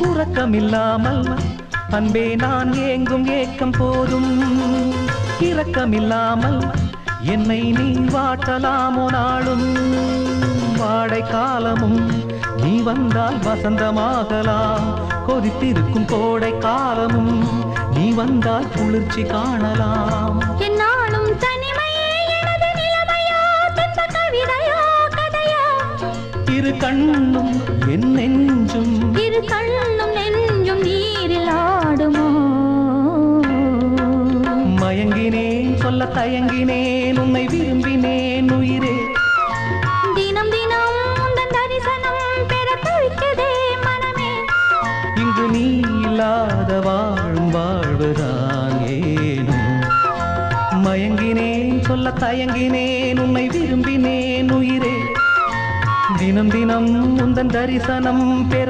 உறக்கமில்லாமல் அன்பே நான் ஏங்கும் ஏக்கம் போதும் இரக்கமில்லாமல் என்னை நீ வாட்டலாமோ நாளும் வாடை காலமும் நீ வந்தால் வசந்தமாகலாம் கொதித்திருக்கும் கோடை காலமும் நீ வந்தால் குளிர்ச்சி காணலாம் என்னாலும் தனிமையே எனது நிலைமையோ துன்ப கவிதையோ கதையோ இரு கண்ணும் என் நெஞ்சும் இரு கண்ணும் நெஞ்சும் நீரில் ஆடுமோ மயங்கினேன் சொல்ல தயங்கினேன் உன்னை விரும்பினேன் உயிரே தினம் தினம் உந்தன் தரிசனம் பெற துடிக்குதே மனமே இங்கு நீ இல்லாத வாழும் வாழ்வுதான் ஏனோ மயங்கினேன் சொல்ல தயங்கினேன் உன்னை விரும்பினேன் உயிரே தினம் தினம் உந்தன் தரிசனம் பெற